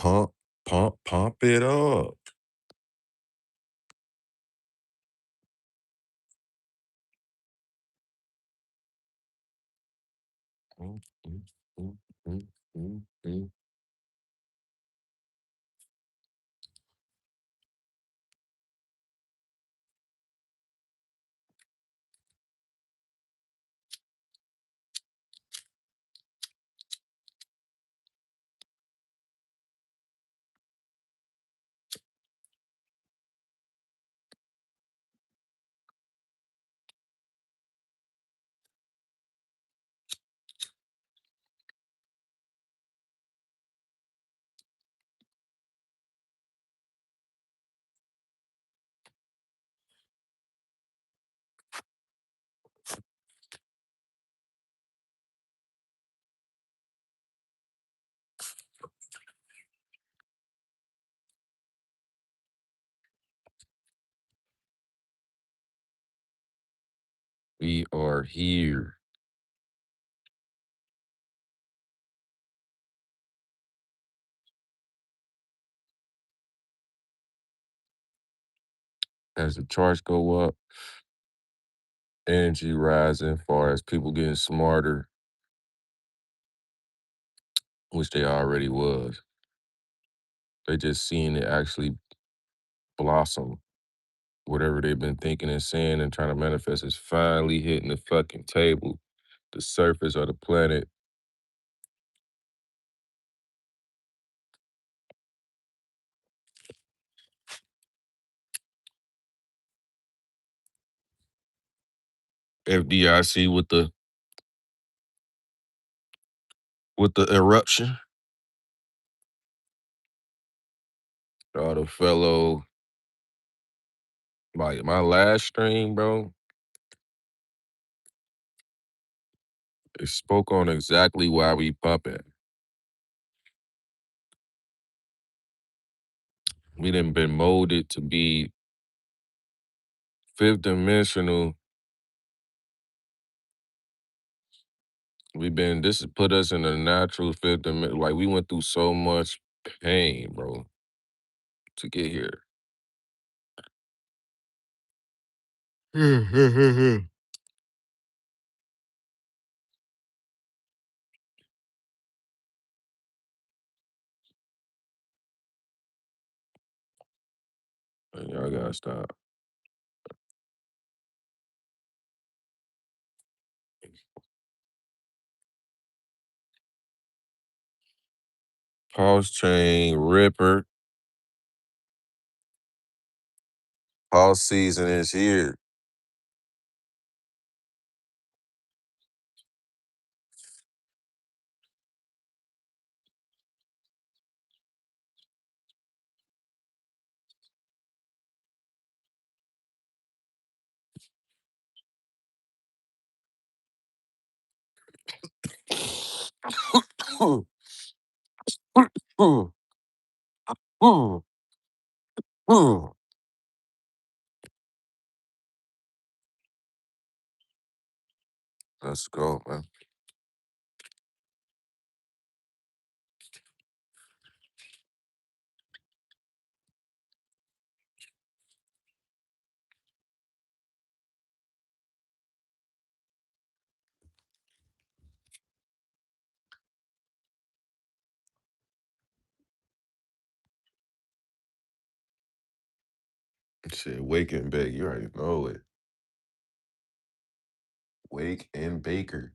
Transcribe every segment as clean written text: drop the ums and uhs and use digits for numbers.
Pump, pump it up. Mm, mm, mm, mm, mm. We are here. As the charts go up, energy rising, far as people getting smarter, which they already was. They just seeing it actually blossom. Whatever they've been thinking and saying and trying to manifest is finally hitting the fucking table, the surface of the planet. FDIC with the eruption. The fellow, my last stream, bro, it spoke on exactly why we pumping. We done been molded to be fifth dimensional. This has put us in a natural fifth dimension. Like, we went through so much pain, bro, to get here. And y'all gotta stop. Pulse chain, Ripper. Pulse season is here. Let's go, man. Shit, wake and bake. You already know it. Wake and Baker.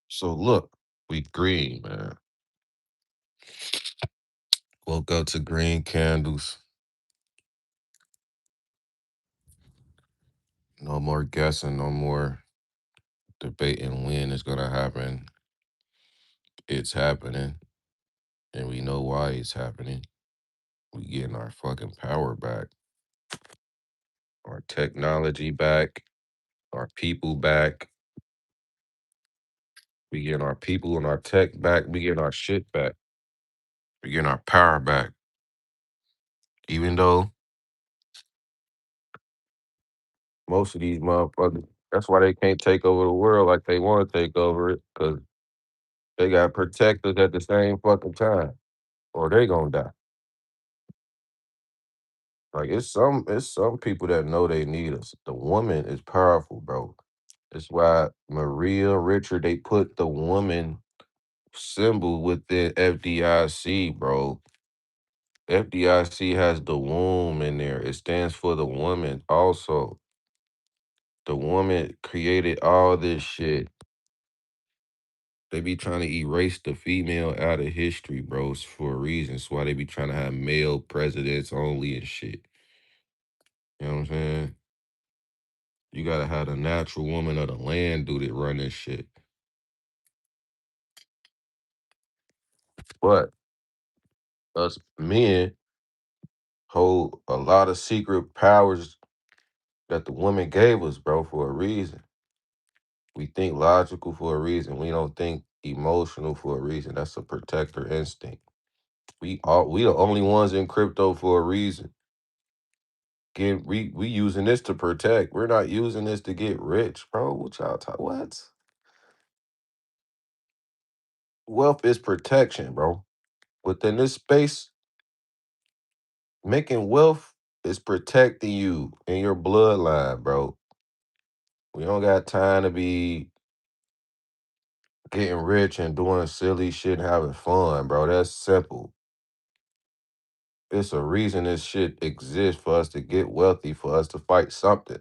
So look, we green, man. Woke up to green candles. No more guessing, no more debating when it's gonna happen. It's happening, and we know why it's happening. We getting our fucking power back, our technology back, our people back. We getting our people and our tech back. We getting our shit back. We getting our power back. Even though most of these motherfuckers That's why they can't take over the world like they want to take over it, because they got protectors at the same fucking time, or they gonna die. Like it's some people that know they need us. The woman is powerful, bro. That's why Maria Richard, they put the woman symbol within FDIC, bro. FDIC has the womb in there. It stands for the woman also. The woman created all this shit. They be trying to erase the female out of history, bros, for a reason. That's why they be trying to have male presidents only and shit. You know what I'm saying? You gotta have the natural woman of the land do that run this shit. But us men hold a lot of secret powers that the woman gave us, bro, for a reason. We think logical for a reason. We don't think emotional for a reason. That's a protector instinct. We the only ones in crypto for a reason. We using this to protect. We're not using this to get rich, bro. What y'all talk? What? Wealth is protection, bro. Within this space, making wealth is protecting you and your bloodline, bro. We don't got time to be getting rich and doing silly shit and having fun, bro. That's simple. It's a reason this shit exists for us to get wealthy, for us to fight something.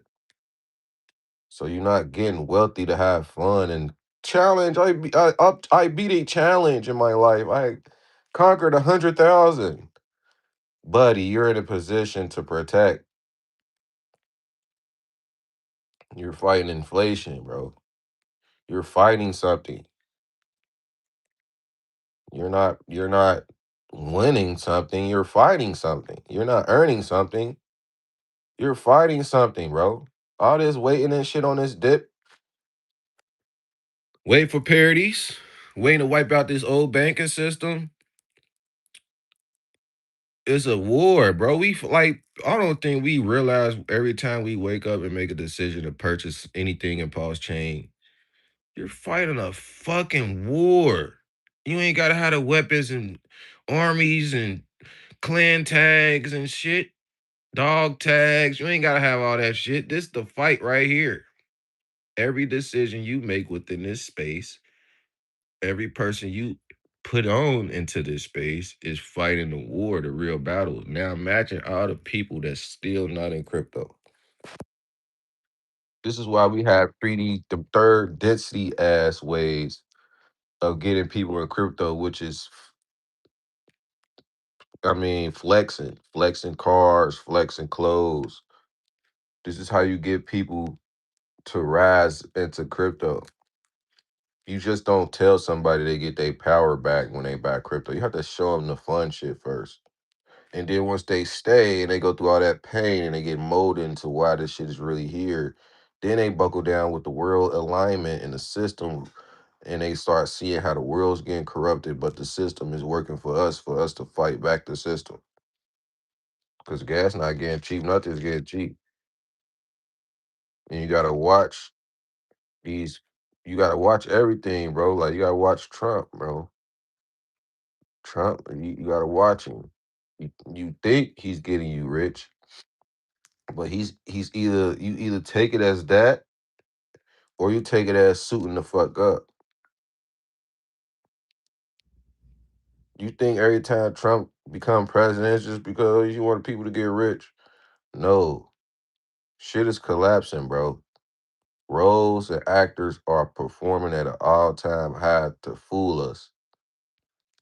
So you're not getting wealthy to have fun and challenge. I beat a challenge in my life. I conquered 100,000. Buddy, you're in a position to protect. You're fighting inflation, bro. You're fighting something. You're not winning something. You're fighting something. You're not earning something. You're fighting something, bro. All this waiting and shit on this dip. Wait for parodies. Waiting to wipe out this old banking system. It's a war, bro. I don't think we realize every time we wake up and make a decision to purchase anything in Pulse Chain, you're fighting a fucking war. You ain't gotta have the weapons and armies and clan tags and shit, dog tags. You ain't gotta have all that shit. This the fight right here. Every decision you make within this space, every person you put on into this space is fighting the war, the real battle. Now imagine all the people that's still not in crypto. This is why we have 3D, the third density ass ways of getting people in crypto, which is, I mean, flexing cars, flexing clothes. This is how you get people to rise into crypto. You just don't tell somebody they get their power back when they buy crypto. You have to show them the fun shit first. And then once they stay and they go through all that pain and they get molded into why this shit is really here, then they buckle down with the world alignment and the system, and they start seeing how the world's getting corrupted, but the system is working for us to fight back the system. Because gas not getting cheap, nothing's getting cheap. And you gotta watch these, you gotta watch everything, bro. Like you gotta watch Trump, bro. Trump, you gotta watch him. You think he's getting you rich, but he's either you either take it as that or you take it as suiting the fuck up. You think every time Trump become president it's just because you want people to get rich? No, shit is collapsing, bro. Roles and actors are performing at an all-time high to fool us.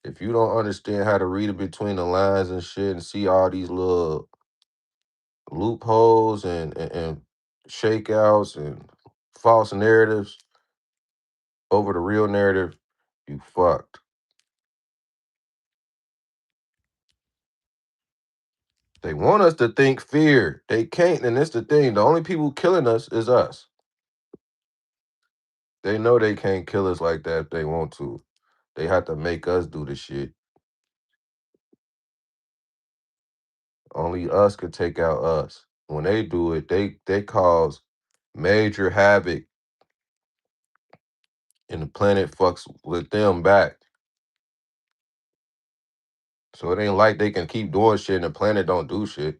If you don't understand how to read it between the lines and shit and see all these little loopholes and shakeouts and false narratives over the real narrative, you fucked. They want us to think fear. They can't, and that's the thing. The only people killing us is us. They know they can't kill us like that if they want to. They have to make us do the shit. Only us could take out us. When they do it, they cause major havoc, and the planet fucks with them back. So it ain't like they can keep doing shit and the planet don't do shit.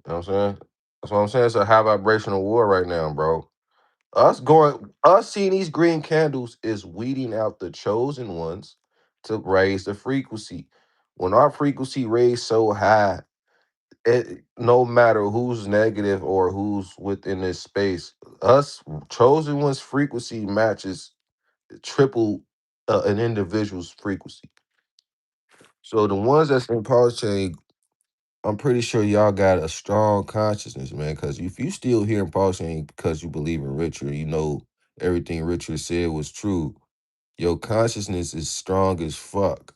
You know what I'm saying? That's what I'm saying. It's a high vibrational war right now, bro. Us seeing these green candles is weeding out the chosen ones to raise the frequency. When our frequency raised so high, no matter who's negative or who's within this space, us chosen ones frequency matches triple an individual's frequency. So the ones that's in pulse chain, I'm pretty sure y'all got a strong consciousness, man. Because if you still hearing pulse chain because you believe in Richard, you know everything Richard said was true. Your consciousness is strong as fuck.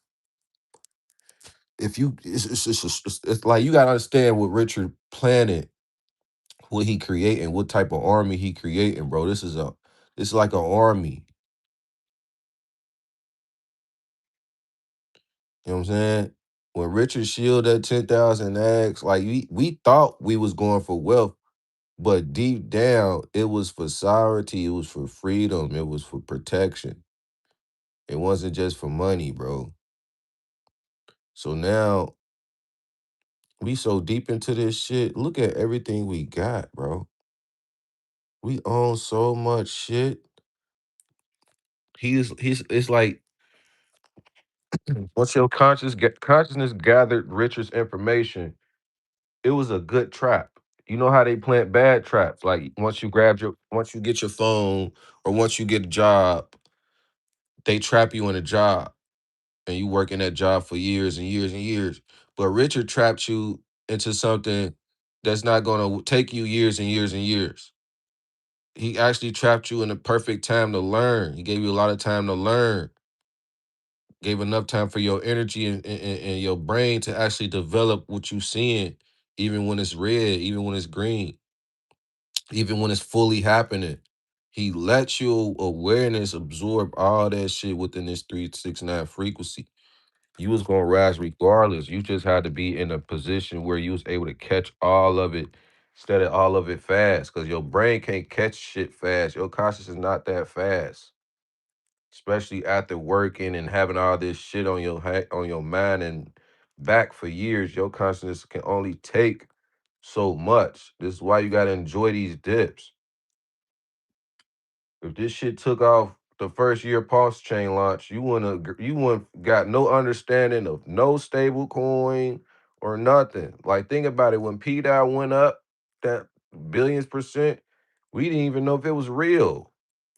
If you, it's like you gotta understand what Richard planted, what he creating, what type of army he creating, bro. It's like an army. You know what I'm saying? When Richard Shield at 10,000 X, like we thought we was going for wealth, but deep down, it was for sovereignty, it was for freedom, it was for protection. It wasn't just for money, bro. So now we so deep into this shit. Look at everything we got, bro. We own so much shit. He's it's like once your consciousness gathered Richard's information, it was a good trap. You know how they plant bad traps? Like once you get your phone or once you get a job, they trap you in a job and you work in that job for years and years and years. But Richard trapped you into something that's not gonna take you years and years and years. He actually trapped you in the perfect time to learn. He gave you a lot of time to learn. Gave enough time for your energy and your brain to actually develop what you seeing, even when it's red, even when it's green, even when it's fully happening. He lets your awareness absorb all that shit within this 369 frequency. You was gonna rise regardless. You just had to be in a position where you was able to catch all of it instead of all of it fast. Cause your brain can't catch shit fast. Your conscious is not that fast. Especially after working and having all this shit on on your mind and back for years, your consciousness can only take so much. This is why you gotta enjoy these dips. If this shit took off the first year pulse chain launch, you wouldn't got no understanding of no stable coin or nothing. Like think about it, when P Dow went up that billions percent, we didn't even know if it was real.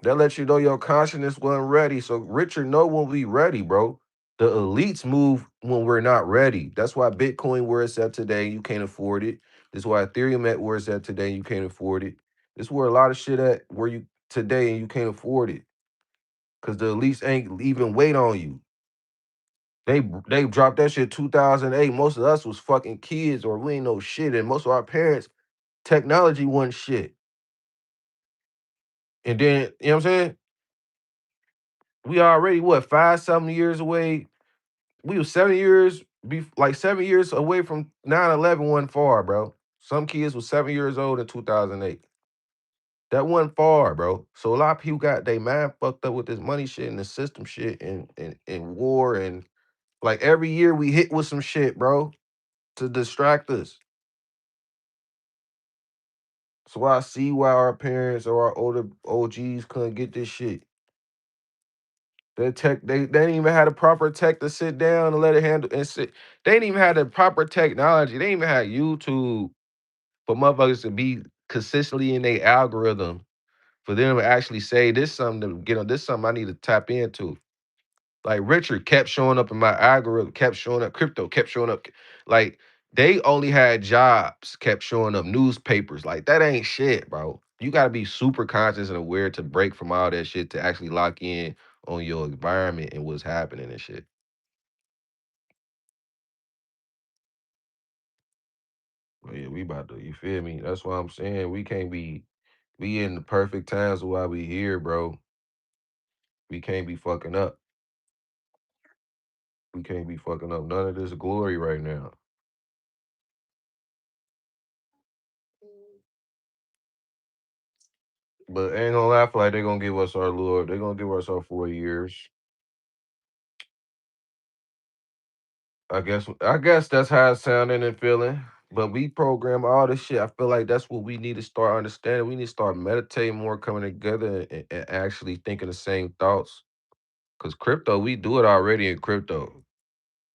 That lets you know your consciousness wasn't ready. So Richard know when we ready, bro. The elites move when we're not ready. That's why Bitcoin where it's at today, you can't afford it. This is why Ethereum at where it's at today, you can't afford it. This is where a lot of shit at where you today and you can't afford it. Cause the elites ain't even wait on you. They dropped that shit 2008. Most of us was fucking kids or we ain't know shit. And most of our parents, technology wasn't shit. And then, you know what I'm saying? We already what 5 7 years away. We was 7 years like 7 years away from 9/11 wasn't far, bro. Some kids was 7 years old in 2008. That wasn't far, bro. So a lot of people got their mind fucked up with this money shit and the system shit and war and like every year we hit with some shit, bro, to distract us. So I see why our parents or our older OGs couldn't get this shit. They didn't even have the proper tech to sit down and let it handle and sit. They didn't even have the proper technology. They didn't even have YouTube for motherfuckers to be consistently in their algorithm for them to actually say this something to get on this something I need to tap into. Like Richard kept showing up in my algorithm, kept showing up, crypto kept showing up. Like they only had jobs, kept showing up, newspapers. Like that ain't shit, bro. You gotta be super conscious and aware to break from all that shit to actually lock in on your environment and what's happening and shit. But yeah, we about to, you feel me? That's why I'm saying we can't be we in the perfect times while we here, bro. We can't be fucking up. We can't be fucking up none of this glory right now. But ain't gonna laugh like they gonna give us our Lord. They gonna give us our 4 years. I guess that's how it's sounding and feeling. But we program all this shit. I feel like that's what we need to start understanding. We need to start meditating more, coming together and actually thinking the same thoughts. Cause crypto, we do it already in crypto.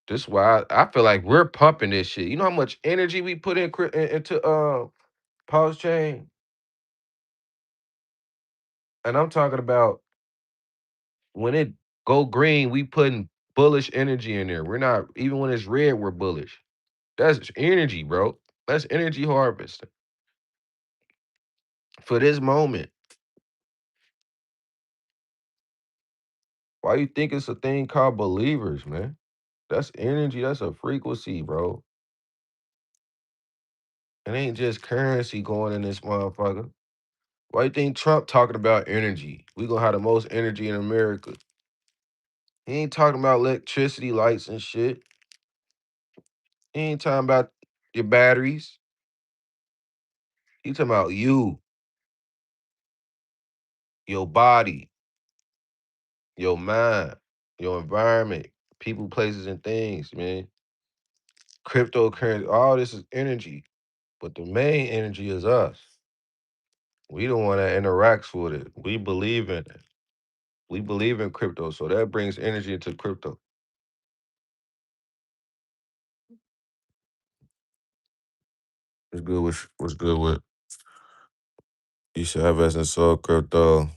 This is why I feel like we're pumping this shit. You know how much energy we put into pause chain, and I'm talking about when it go green, we putting bullish energy in there. We're not even when it's red, we're bullish. That's energy, bro. That's energy harvesting for this moment. Why you think it's a thing called believers, man? That's energy. That's a frequency, bro. It ain't just currency going in this motherfucker. Why you think Trump talking about energy? We gonna have the most energy in America. He ain't talking about electricity, lights, and shit. He ain't talking about your batteries. He talking about you, your body, your mind, your environment, people, places, and things, man. Cryptocurrency, all this is energy. But the main energy is us. We the one that interacts with it. We believe in it. We believe in crypto, so that brings energy into crypto. What's good with you should have as in soul crypto.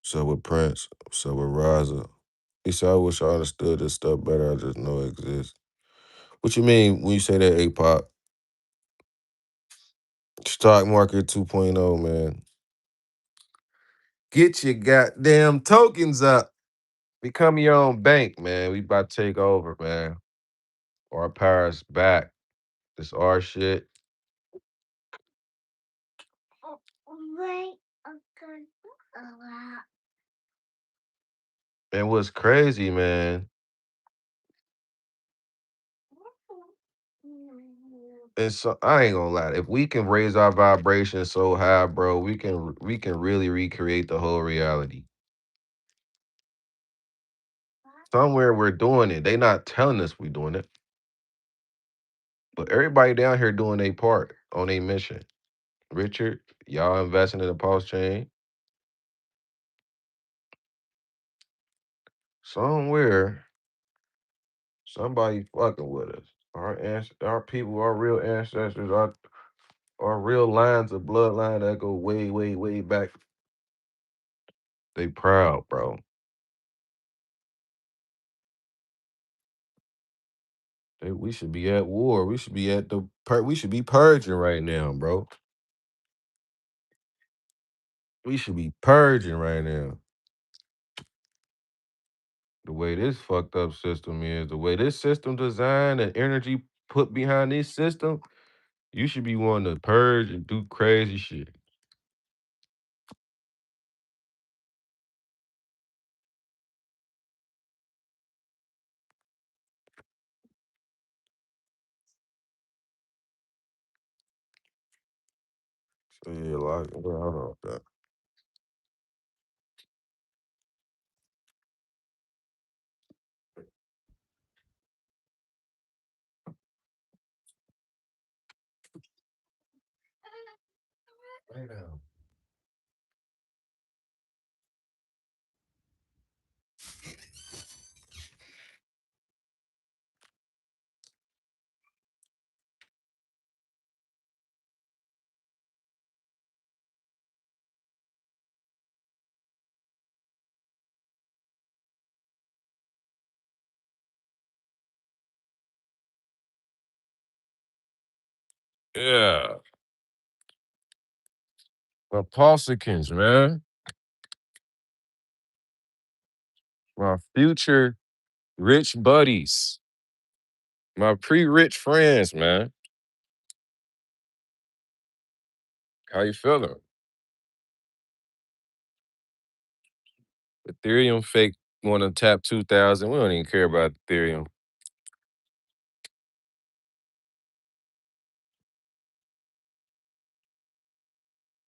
So with Prince, so with Raza. He said I wish I understood this stuff better. I just know it exists. What you mean when you say that A-pop? Stock market 2.0, man. Get your goddamn tokens up. Become your own bank, man. We about to take over, man. Our power's back. It's our shit. And what's crazy, man, and so I ain't gonna lie. If we can raise our vibration so high, bro, we can really recreate the whole reality. Somewhere we're doing it. They not telling us we doing it, but everybody down here doing their part on a mission. Richard, y'all investing in the pulse chain. Somewhere, somebody fucking with us. Our people, our real ancestors, our real lines of bloodline that go way, way, way back. They proud, bro. We should be at war. We should be at we should be purging right now, bro. We should be purging right now. The way this fucked up system is, the way this system designed and energy put behind this system, you should be wanting to purge and do crazy shit. So yeah, like, well, hold on with that. Lay down. Yeah, my Paulsicans, man. My future rich buddies. My pre-rich friends, man. How you feeling? Ethereum fake want to tap 2,000. We don't even care about Ethereum.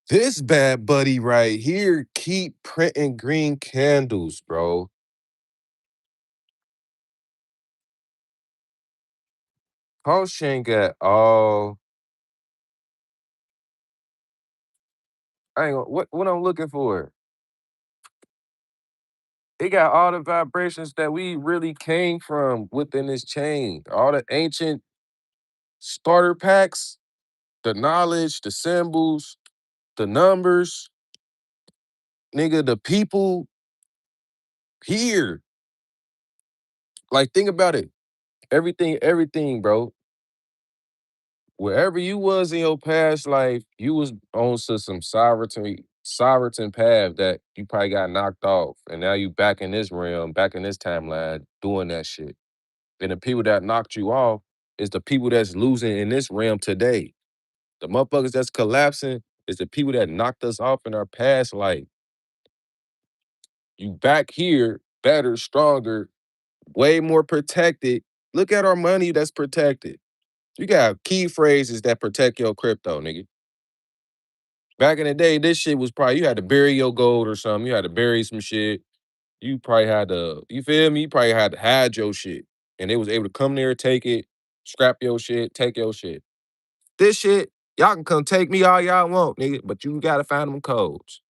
This bad buddy right here keep printing green candles, bro. Potion got all. I ain't gonna, what I'm looking for. It got all the vibrations that we really came from within this chain. All the ancient starter packs, the knowledge, the symbols, the numbers, nigga, the people here. Like, think about it. Everything, bro. Wherever you was in your past life, you was on to some sovereign path that you probably got knocked off. And now you back in this realm, back in this timeline, doing that shit. And the people that knocked you off is the people that's losing in this realm today. The motherfuckers that's collapsing is the people that knocked us off in our past life. You back here, better, stronger, way more protected. Look at our money that's protected. You got key phrases that protect your crypto, nigga. Back in the day, this shit was probably, you had to bury your gold or something. You had to bury some shit. You probably had to, you feel me? You probably had to hide your shit. And they was able to come there, take it, scrap your shit, take your shit. This shit, y'all can come take me all y'all want, nigga, but you gotta find them codes.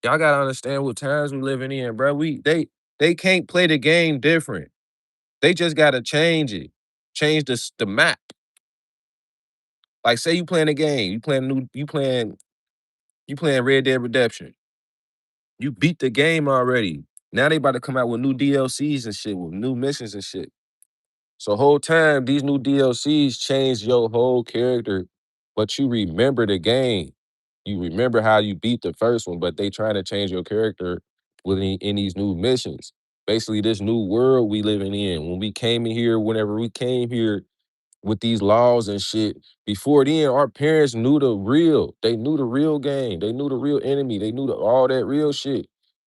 Y'all gotta understand what times we living in, bro. They can't play the game different. They just gotta change it. Change the map. Like, say you playing a game, you playing Red Dead Redemption. You beat the game already. Now they about to come out with new DLCs and shit, with new missions and shit. So whole time, these new DLCs change your whole character, but you remember the game. You remember how you beat the first one, but they trying to change your character in these new missions. Basically, this new world we living in. When we came in here, whenever we came here, with these laws and shit. Before then, our parents knew the real. They knew the real game. They knew the real enemy. They knew all that real shit.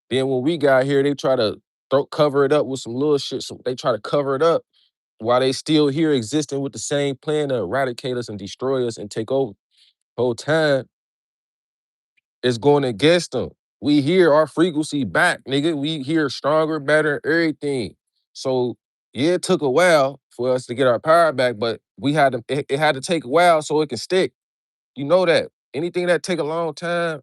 Then when we got here, they try to cover it up with some little shit. So they try to cover it up while they still here existing with the same plan to eradicate us and destroy us and take over. Whole time is going against them. We hear our frequency back, nigga. We hear stronger, better, everything. So yeah, it took a while for us to get our power back, but we had to. It had to take a while so it can stick. You know that. Anything that take a long time,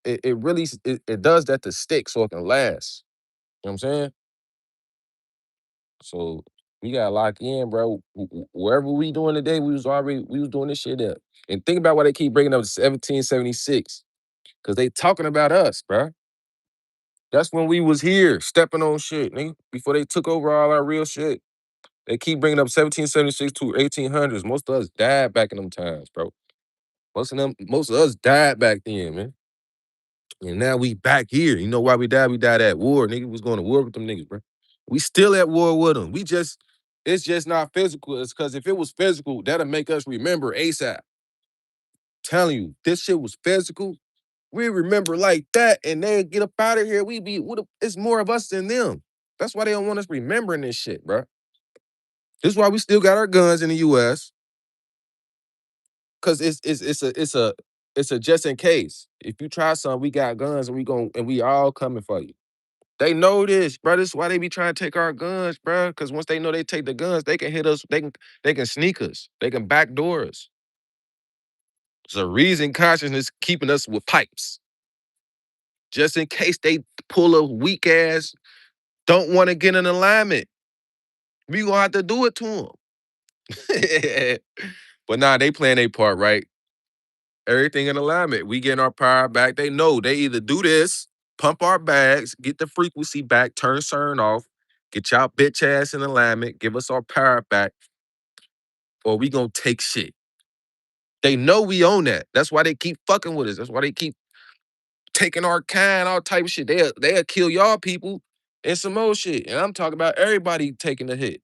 it really it does that to stick so it can last. You know what I'm saying? So we gotta lock in, bro. Wherever we doing today, we was doing this shit up. And think about why they keep bringing up 1776, because they talking about us, bro. That's when we was here, stepping on shit, nigga. Before they took over all our real shit. They keep bringing up 1776 to 1800s. Most of us died back in them times, bro. Most of us died back then, man. And now we back here. You know why we died? We died at war. Nigga was going to war with them niggas, bro. We still at war with them. It's just not physical. It's because if it was physical, that'll make us remember ASAP. Telling you, this shit was physical. We remember like that, and they get up out of here. It's more of us than them. That's why they don't want us remembering this shit, bro. This is why we still got our guns in the U.S. Cause it's a just in case. If you try something, we got guns and we all coming for you. They know this, bro. This is why they be trying to take our guns, bro. Cause once they know they take the guns, they can hit us. They can sneak us. They can backdoor us. There's a reason consciousness keeping us with pipes, just in case they pull a weak ass. Don't want to get in alignment. We gonna have to do it to them. But nah, they playing their part right. Everything in alignment. We getting our power back. They know they either do this, pump our bags, get the frequency back, turn CERN off, get y'all bitch ass in alignment, give us our power back, or we gonna take shit. They know we own that. That's why they keep fucking with us. That's why they keep taking our kind, all type of shit. They'll kill y'all people and some more shit. And I'm talking about everybody taking a hit.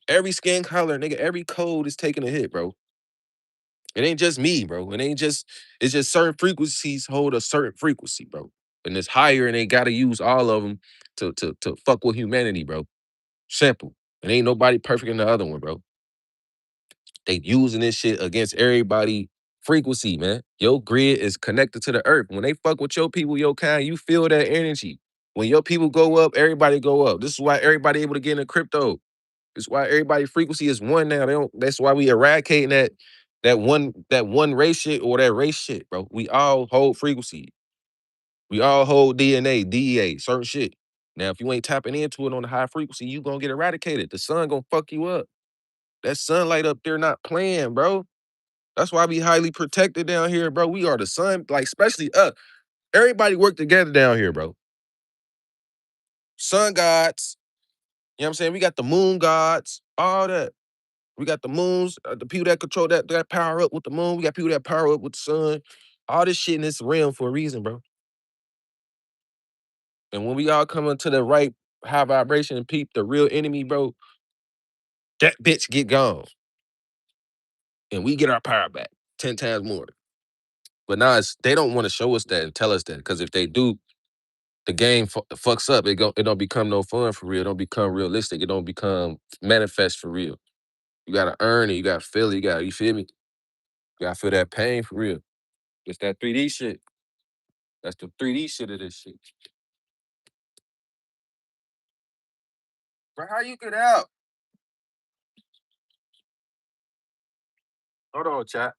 Every skin color, nigga, every code is taking a hit, bro. It ain't just me, bro. It's just certain frequencies hold a certain frequency, bro. And it's higher and they gotta use all of them to fuck with humanity, bro. Simple. And ain't nobody perfect in the other one, bro. They using this shit against everybody frequency, man. Your grid is connected to the earth. When they fuck with your people, your kind, you feel that energy. When your people go up, everybody go up. This is why everybody able to get into crypto. It's why everybody frequency is one now. They don't. That's why we eradicating that one race shit or that race shit, bro. We all hold frequency. We all hold DNA, DEA, certain shit. Now, if you ain't tapping into it on the high frequency, you gonna get eradicated. The sun gonna fuck you up. That sunlight up there not playing, bro. That's why we highly protected down here, bro. We are the sun, like especially us. Everybody work together down here, bro. Sun gods, you know what I'm saying? We got the moon gods, all that. We got the moons, the people that control that power up with the moon. We got people that power up with the sun. All this shit in this realm for a reason, bro. And when we all come into the right high vibration and peep the real enemy, bro, that bitch get gone. And we get our power back 10 times more. But now they don't want to show us that and tell us that. Because if they do, the game fucks up. It don't become no fun for real. It don't become realistic. It don't become manifest for real. You gotta earn it. You gotta feel it. You feel me? You gotta feel that pain for real. It's that 3D shit. That's the 3D shit of this shit. Bro, how you get out? Hold on, chat.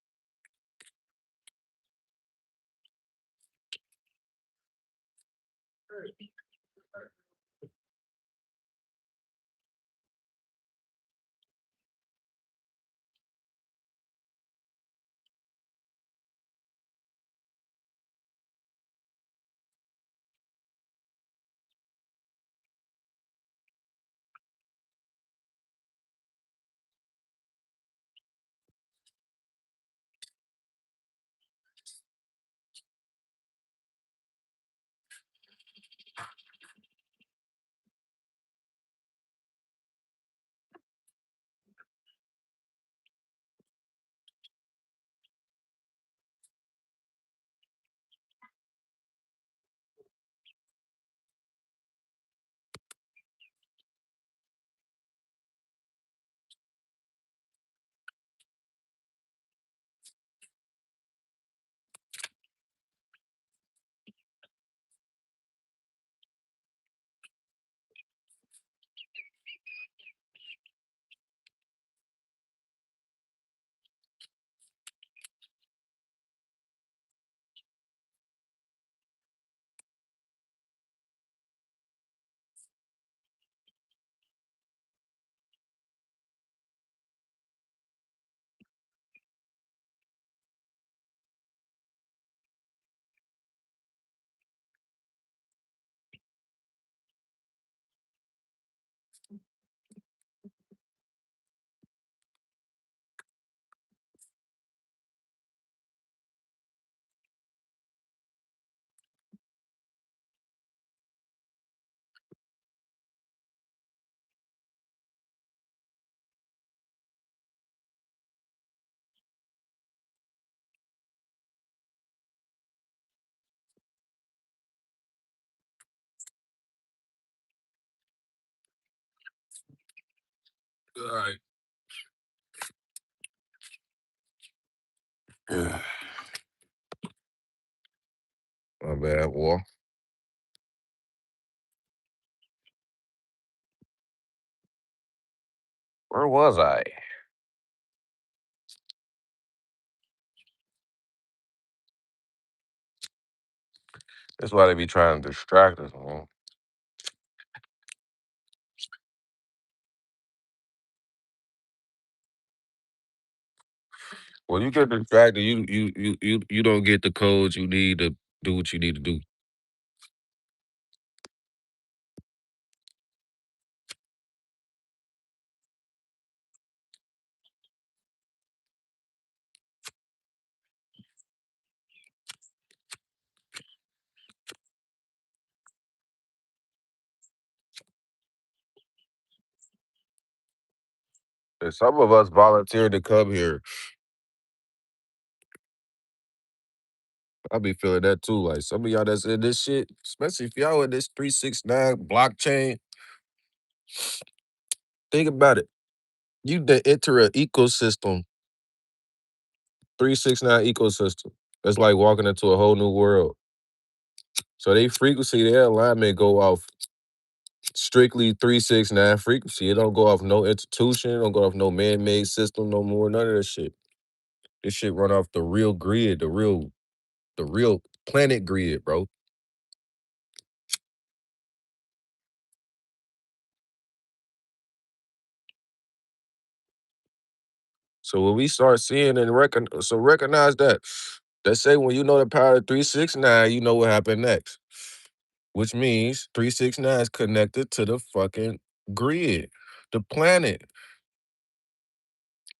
All right. My bad, boy. Where was I? That's why they be trying to distract us, man. When you get distracted, you don't get the codes you need to do what you need to do. And some of us volunteered to come here. I be feeling that too. Like some of y'all that's in this shit, especially if y'all in this 369 blockchain, think about it. You enter an ecosystem 369 ecosystem. That's like walking into a whole new world. So they frequency, their alignment go off strictly 369 frequency. It don't go off no institution, it don't go off no man-made system no more, none of that shit. This shit run off the real grid, the real planet grid, bro. So when we start seeing and recognize that. Let's say when you know the power of 369, you know what happened next. Which means 369 is connected to the fucking grid, the planet.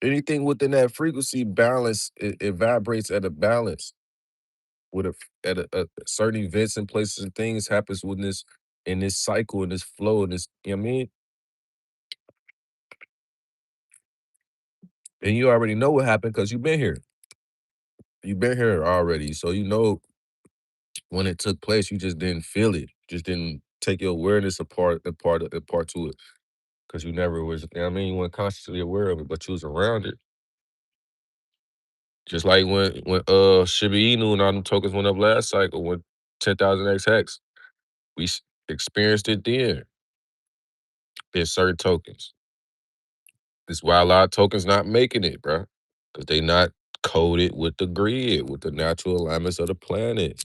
Anything within that frequency balance, it vibrates at a balance with a certain events and places and things happens in this cycle, in this flow, in this, you know what I mean? And you already know what happened because you've been here. You've been here already. So you know when it took place, you just didn't feel it. Just didn't take your awareness apart to it. Because you never was, you know what I mean? You weren't consciously aware of it, but you was around it. Just like when Shiba Inu and all them tokens went up last cycle, when 10,000x hex, we experienced it then. There's certain tokens. That's why a lot of tokens not making it, bro. Because they not coded with the grid, with the natural alignments of the planet.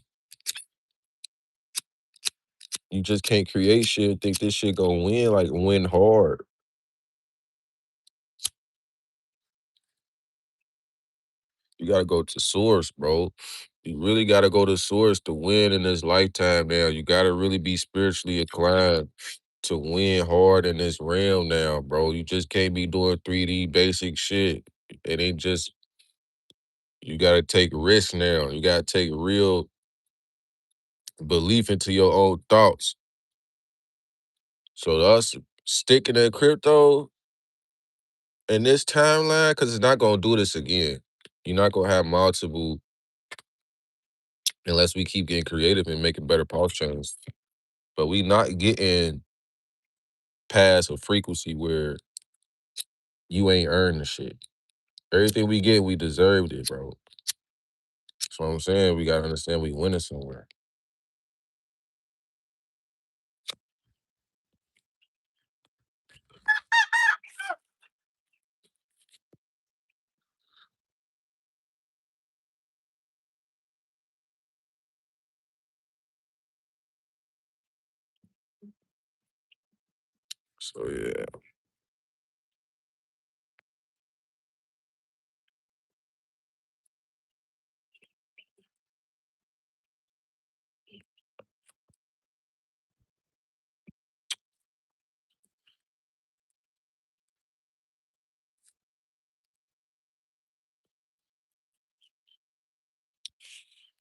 You just can't create shit and think this shit gonna win, like win hard. You gotta go to source, bro. You really gotta go to source to win in this lifetime now. You gotta really be spiritually inclined to win hard in this realm now, bro. You just can't be doing 3D basic shit. It ain't just, you gotta take risks now. You gotta take real belief into your own thoughts. So us sticking to crypto in this timeline, because it's not gonna do this again. You're not gonna have multiple unless we keep getting creative and making better pulse chains. But we not getting past a frequency where you ain't earned the shit. Everything we get, we deserved it, bro. That's what I'm saying. We gotta understand we winning somewhere. So yeah.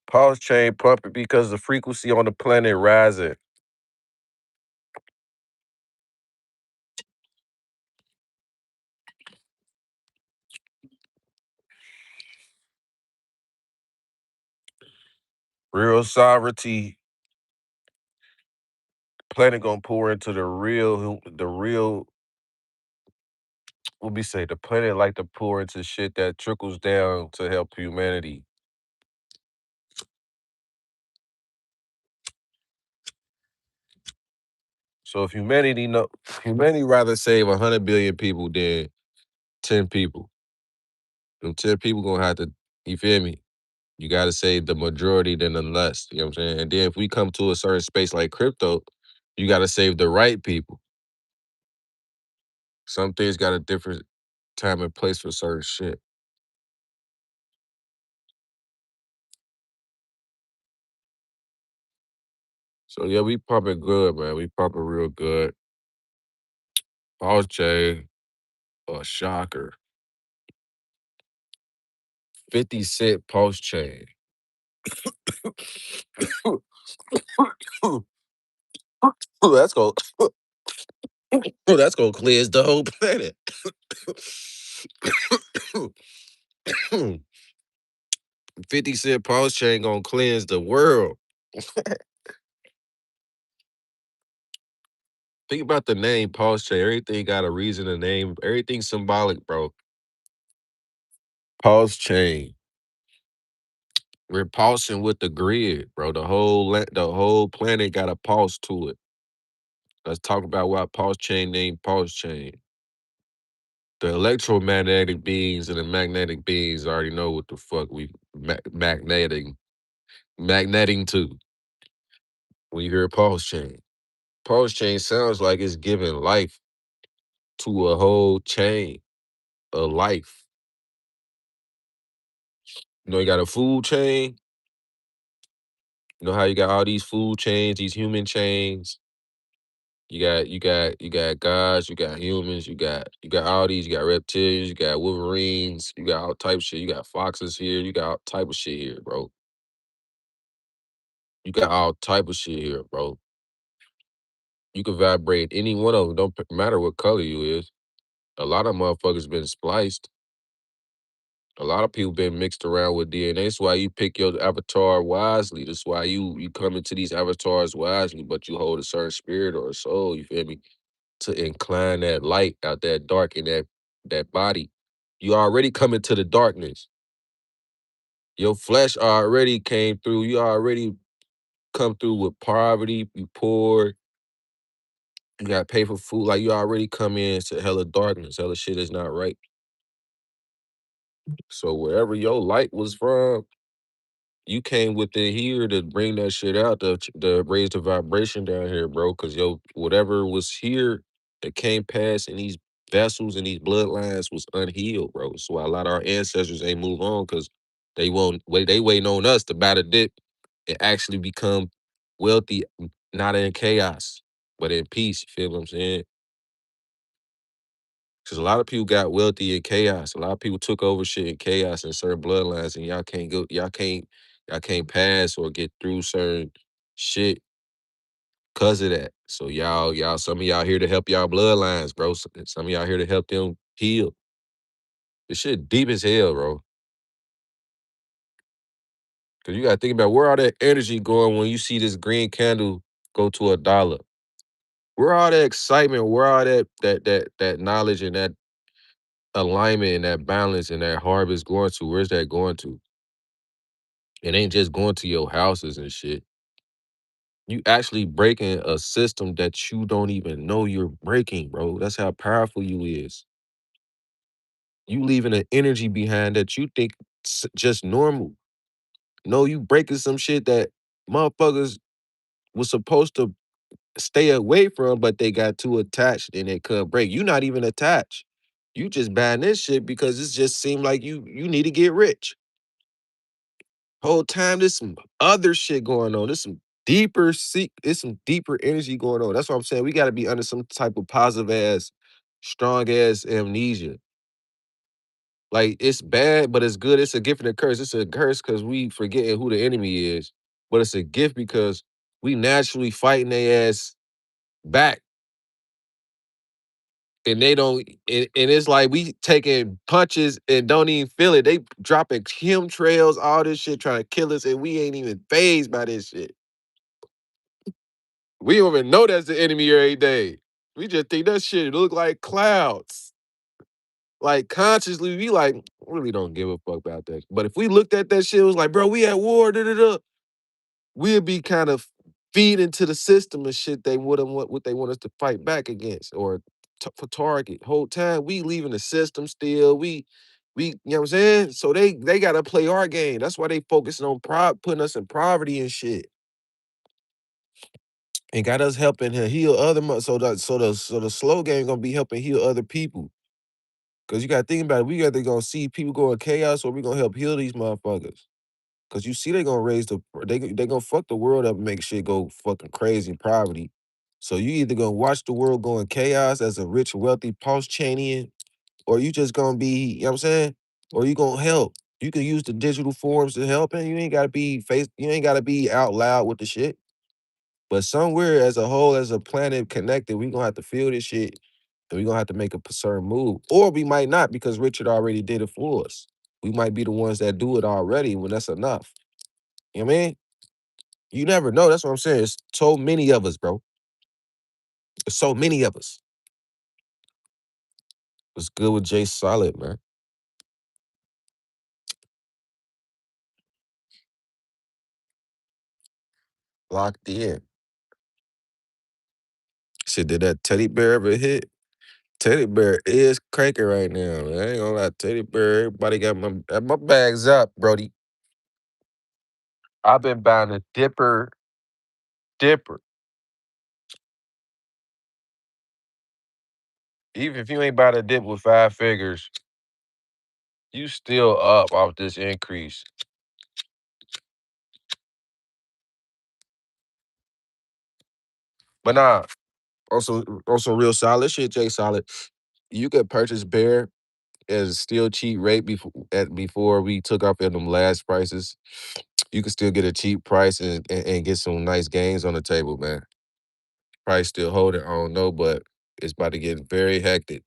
Pulse chain pumping because the frequency on the planet rising. Real sovereignty. Planet gonna pour into the real, what we say, the planet like to pour into shit that trickles down to help humanity. So if humanity rather save 100 billion people than 10 people. Them 10 people gonna have to, you feel me? You gotta save the majority than the less. You know what I'm saying? And then if we come to a certain space like crypto, you gotta save the right people. Some things got a different time and place for certain shit. So yeah, we pumping good, man. We pumping real good. Pulse chain, a shocker. 50 cent pulse chain. That's gonna that's gonna cleanse the whole planet. 50 cent pulse chain gonna cleanse the world. Think about the name pulse chain. Everything got a reason to name. Everything symbolic, bro. Pulse chain. We're pulsing with the grid, bro. The whole planet got a pulse to it. Let's talk about why pulse chain named pulse chain. The electromagnetic beings and the magnetic beings already know what the fuck we magneting to when you hear pulse chain. Pulse chain sounds like it's giving life to a whole chain of life. You know, you got a food chain. You know how you got all these food chains, these human chains. You got gods, you got humans, you got all these, you got reptilians, you got wolverines, you got all type of shit. You got foxes here, you got all type of shit here, bro. You got all type of shit here, bro. You can vibrate any one of them. Don't matter what color you is. A lot of motherfuckers been spliced. A lot of people been mixed around with DNA. That's why you pick your avatar wisely. That's why you come into these avatars wisely, but you hold a certain spirit or a soul, you feel me? To incline that light out that dark in that body. You already come into the darkness. Your flesh already came through. You already come through with poverty. You poor. You got to pay for food. Like you already come in to hella darkness. Hella shit is not right. So wherever your light was from, you came within here to bring that shit out, to raise the vibration down here, bro. Cause yo, whatever was here that came past in these vessels and these bloodlines was unhealed, bro. So why a lot of our ancestors ain't move on because they waiting on us to buy the dip and actually become wealthy, not in chaos, but in peace. You feel what I'm saying? Because a lot of people got wealthy in chaos. A lot of people took over shit in chaos in certain bloodlines, and y'all can't pass or get through certain shit because of that. So some of y'all here to help y'all bloodlines, bro. Some of y'all here to help them heal. This shit deep as hell, bro. Cause you gotta think about where all that energy going when you see this green candle go to $1. Where all that excitement, where all that knowledge and that alignment and that balance and that harvest going to? Where's that going to? It ain't just going to your houses and shit. You actually breaking a system that you don't even know you're breaking, bro. That's how powerful you is. You leaving an energy behind that you think just normal. No, you breaking some shit that motherfuckers was supposed to stay away from, but they got too attached and they couldn't break. You not even attached. You just buying this shit because it just seemed like you need to get rich. Whole time there's some other shit going on. There's some deeper energy going on. That's what I'm saying. We gotta be under some type of positive ass, strong ass amnesia. Like it's bad, but it's good. It's a gift and a curse. It's a curse because we forgetting who the enemy is. But it's a gift because we naturally fighting their ass back. And they don't, and it's like we taking punches and don't even feel it. They dropping chemtrails, all this shit trying to kill us, and we ain't even phased by this shit. We don't even know that's the enemy every day. We just think that shit look like clouds. Like consciously, we like really don't give a fuck about that. But if we looked at that shit, it was like, bro, we at war, da da da. We'd be kind of feed into the system and shit they wouldn't want what they want us to fight back against or for target. Whole time we leaving the system still. We you know what I'm saying? So they gotta play our game. That's why they focusing on putting us in poverty and shit. And got us helping to heal other so the slow game gonna be helping heal other people. Cause you gotta think about it. We either gonna see people go in chaos or we gonna help heal these motherfuckers. Cause you see they gonna they gonna fuck the world up and make shit go fucking crazy in poverty. So you either gonna watch the world go in chaos as a rich, wealthy post-Chanian, or you just gonna be, you know what I'm saying? Or you gonna help. You can use the digital forms to help, and you ain't gotta be out loud with the shit. But somewhere as a whole, as a planet connected, we gonna have to feel this shit and we gonna have to make a certain move. Or we might not because Richard already did it for us. We might be the ones that do it already when that's enough. You know what I mean? You never know. That's what I'm saying. It's so many of us, bro. There's so many of us. It's good with Jay Solid, man. Locked in. Shit, did that teddy bear ever hit? Teddy bear is cranking right now. Man. I ain't gonna lie, teddy bear. Everybody got my bags up, Brody. I've been buying a dipper. Even if you ain't buying a dip with 5 figures, you still up off this increase. But nah, also real solid shit, Jay Solid. You could purchase bear at a still cheap rate before we took off at them last prices. You can still get a cheap price and get some nice gains on the table, man. Price still holding, I don't know, but it's about to get very hectic.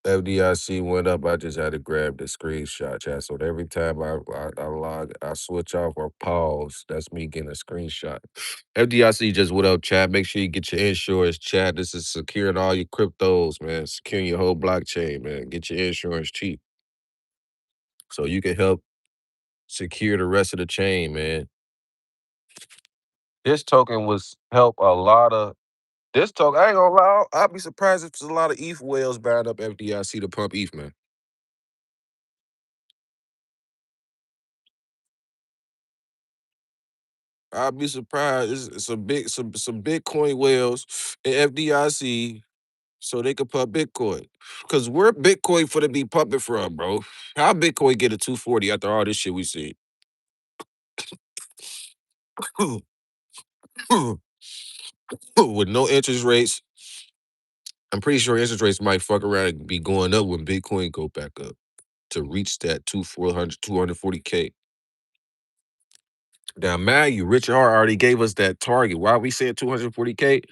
FDIC went up. I just had to grab the screenshot, chat. So every time I log, I switch off or pause. That's me getting a screenshot. FDIC just went up, chat. Make sure you get your insurance, chat. This is securing all your cryptos, man. Securing your whole blockchain, man. Get your insurance cheap so you can help secure the rest of the chain, man. This token was help a lot of this token. I ain't gonna lie. I'd be surprised if there's a lot of ETH whales buying up FDIC to pump ETH, man. I'd be surprised. It's a big some Bitcoin whales in FDIC so they could pump Bitcoin. Cause where Bitcoin for to be pumping from, bro? How Bitcoin get a 240 after all this shit we see? With no interest rates. I'm pretty sure interest rates might fuck around and be going up when Bitcoin go back up to reach that 240K. Now, man, you Richard Hart already gave us that target. Why are we saying 240K?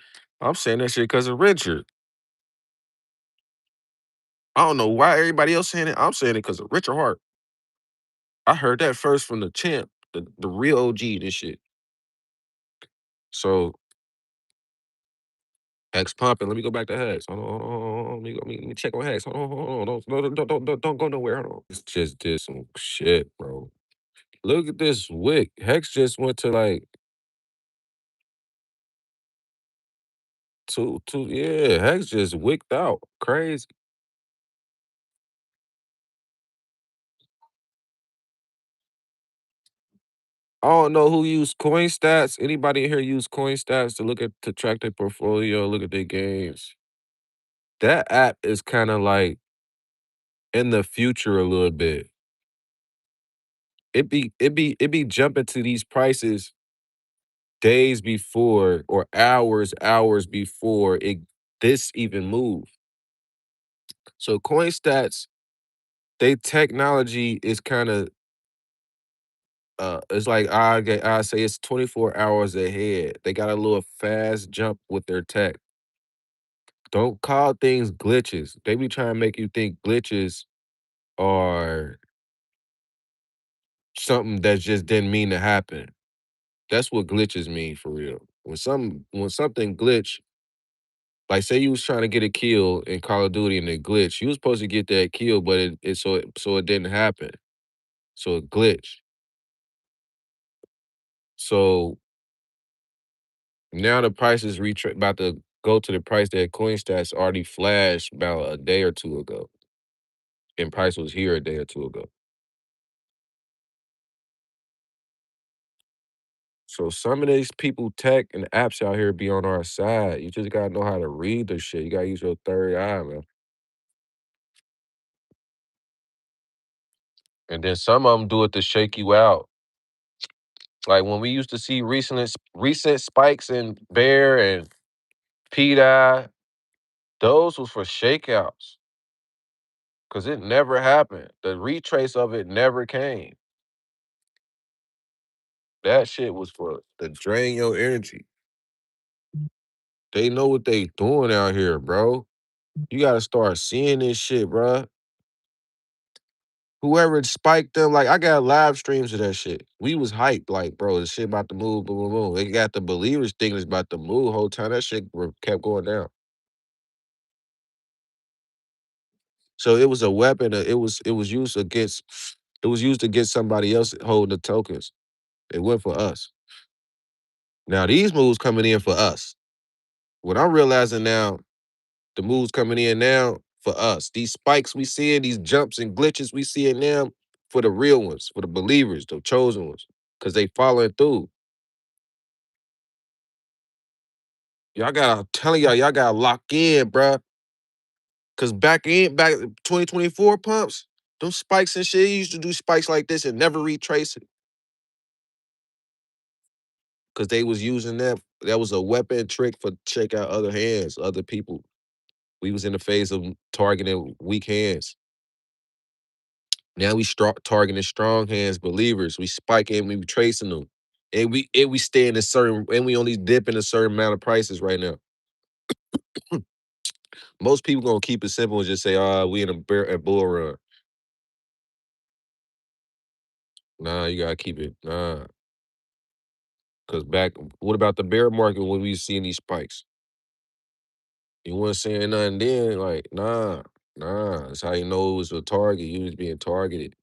I'm saying that shit because of Richard. I don't know why everybody else saying it. I'm saying it because of Richard Hart. I heard that first from the champ, the real OG, this shit. So Hex pumping. Let me go back to Hex. Hold on, hold on, hold on. Let me check on Hex. Hold on, hold on. Don't go nowhere. Hold on. This just did some shit, bro. Look at this wick. Hex just went to like two. Yeah, Hex just wicked out. Crazy. I don't know who used coin stats. Anybody in here use coin stats to track their portfolio, look at their games? That app is kind of like in the future a little bit. It be jumping to these prices days before or hours before this even move. So coin stats, they technology is kind of it's like I say it's 24 hours ahead. They got a little fast jump with their tech. Don't call things glitches. They be trying to make you think glitches are something that just didn't mean to happen. That's what glitches mean for real. When something glitch, like say you was trying to get a kill in Call of Duty and it glitch, you was supposed to get that kill, but it didn't happen. So it glitched. So now the price is about to go to the price that CoinStats already flashed about a day or two ago. And price was here a day or two ago. So some of these people, tech and apps out here be on our side. You just gotta know how to read the shit. You gotta use your third eye, man. And then some of them do it to shake you out. Like when we used to see recent spikes in Bear and P-Dye, those was for shakeouts. Cause it never happened. The retrace of it never came. That shit was for to drain your energy. They know what they doing out here, bro. You gotta start seeing this shit, bro. Whoever spiked them, like I got live streams of that shit. We was hyped, like, bro, the shit about to move, boom, boom, boom. They got the believers thinking it's about to move. Whole time that shit kept going down. So it was a weapon. It was used against somebody else holding the tokens. It went for us. Now these moves coming in for us. What I'm realizing now, the moves coming in now for us. These spikes we seeing, these jumps and glitches we seeing now for the real ones, for the believers, the chosen ones, because they following through. Y'all gotta, I'm telling y'all gotta lock in, bruh. Cause back 2024 pumps, them spikes and shit, you used to do spikes like this and never retrace it. Cause they was using that. That was a weapon trick for check out other hands, other people. We was in the phase of targeting weak hands. Now we start targeting strong hands, believers. We spiking, we tracing them. And we stay in a certain, and we only dip in a certain amount of prices right now. Most people gonna keep it simple and just say, we in a bull run. Nah, you gotta keep it. Nah. Cause what about the bear market when we seeing these spikes? You wasn't saying nothing then, like, nah. That's how you know it was a target. You was being targeted.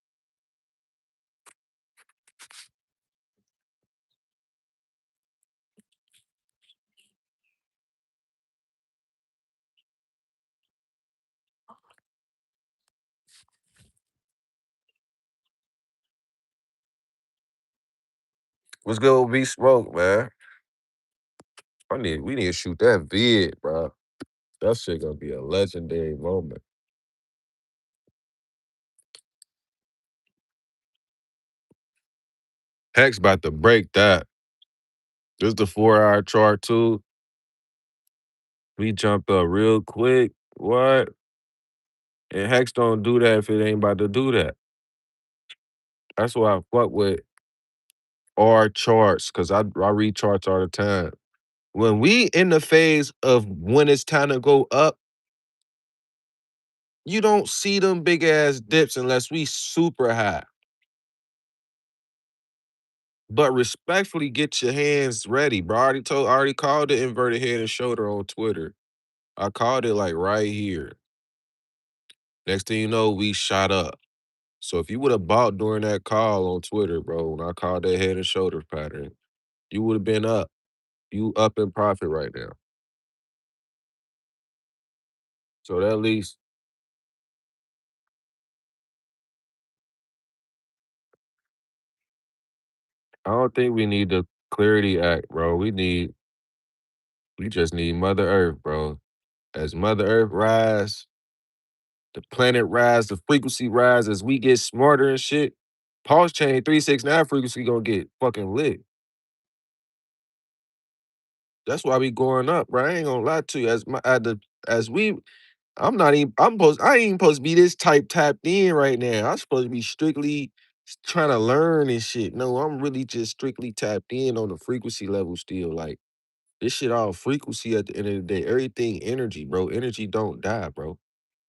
What's good with B Smoke, man? We need to shoot that vid, bro. That shit gonna be a legendary moment. Hex about to break that. This the 4 hour chart too. We jumped up real quick. What? And Hex don't do that if it ain't about to do that. That's why I fuck with R charts, cause I read charts all the time. When we in the phase of when it's time to go up, you don't see them big ass dips unless we super high. But respectfully, get your hands ready, bro. I already called it inverted head and shoulder on Twitter. I called it like right here. Next thing you know, we shot up. So if you would have bought during that call on Twitter, bro, when I called that head and shoulder pattern, you would have been up. You up in profit right now. So that at least I don't think we need the Clarity Act, bro. We just need Mother Earth, bro. As Mother Earth rise, the planet rise, the frequency rise, as we get smarter and shit, pulse chain 369 frequency gonna get fucking lit. That's why we going up, bro. I ain't gonna lie to you. As we I ain't even supposed to be this type tapped in right now. I'm supposed to be strictly trying to learn and shit. No, I'm really just strictly tapped in on the frequency level still. Like this shit all frequency at the end of the day. Everything energy, bro. Energy don't die, bro.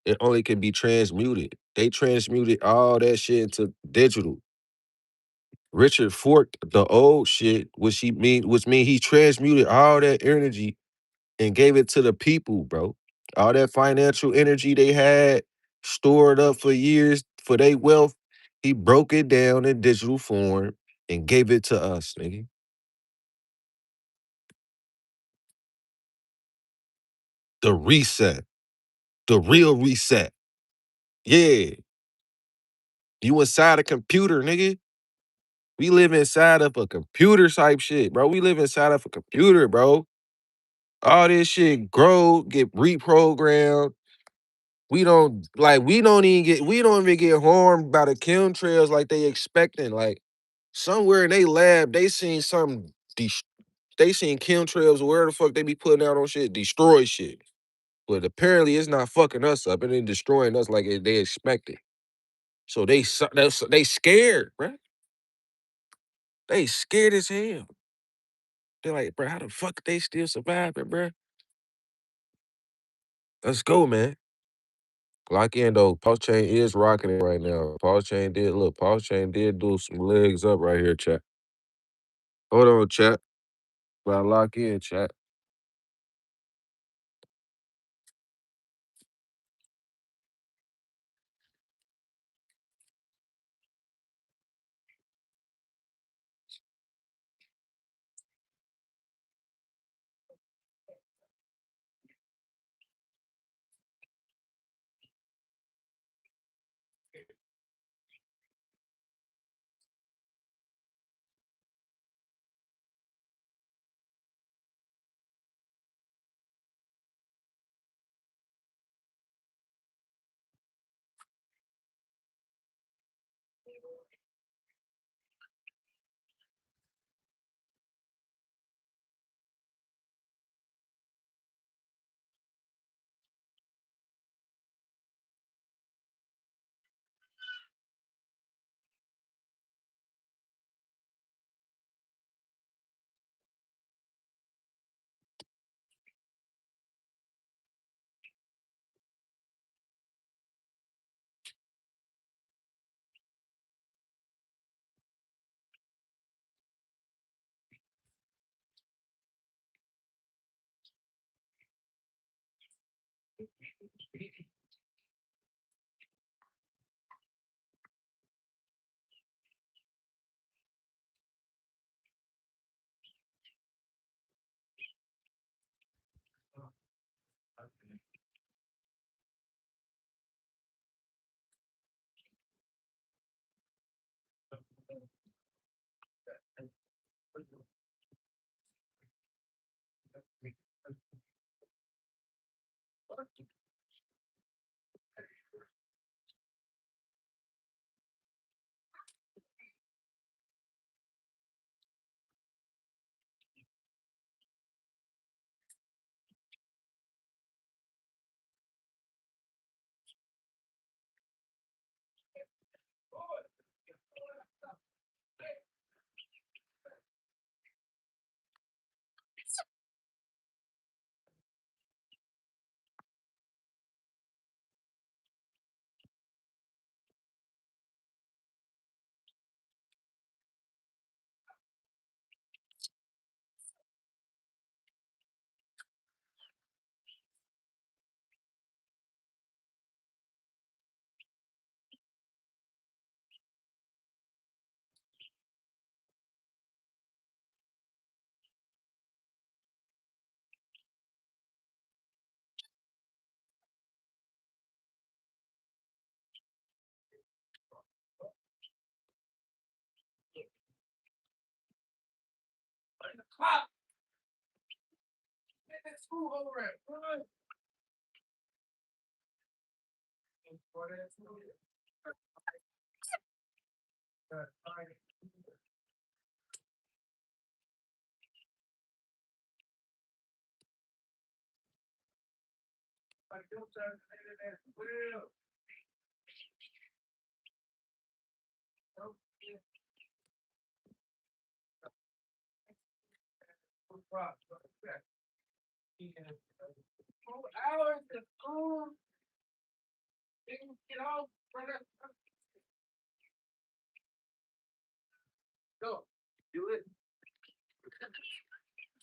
It only can be transmuted. They transmuted all that shit into digital. Richard forked the old shit, which mean he transmuted all that energy and gave it to the people, bro. All that financial energy they had stored up for years for their wealth, he broke it down in digital form and gave it to us, nigga. The reset, the real reset. Yeah, you inside a computer, nigga. We live inside of a computer type shit, bro. We live inside of a computer, bro. All this shit grow, get reprogrammed. We don't even get harmed by the chemtrails like they expecting. Like somewhere in they lab, they seen something they seen chemtrails, where the fuck they be putting out on shit, destroy shit. But apparently it's not fucking us up. It ain't destroying us like they expected. So they scared, bro. They scared as hell. They're like, bro, how the fuck they still surviving, bro? Let's go, man. Lock in though. Pulse chain is rocking it right now. Pulse chain did do some legs up right here, chat. Hold on, chat. Gotta lock in, chat.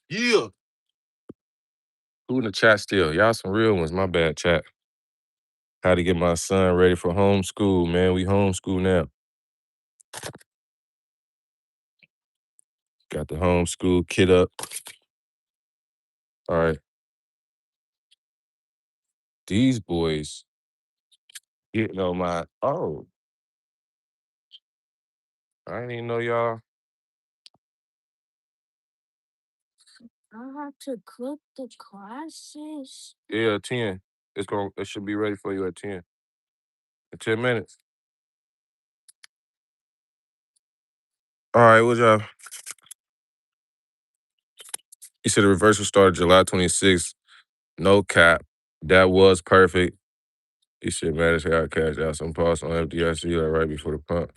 Yeah. Who in the chat still? Y'all some real ones. My bad, chat. How to get my son ready for homeschool, man. We homeschool now. Got the homeschool kid up. All right. These boys getting on my I didn't even know y'all. I have to cook the classes. Yeah, 10. It should be ready for you at 10. In 10 minutes. All right, what y'all? He said the reversal started July 26th. No cap. That was perfect. He said, man, this how I cashed out some parts on FDIC like right before the pump.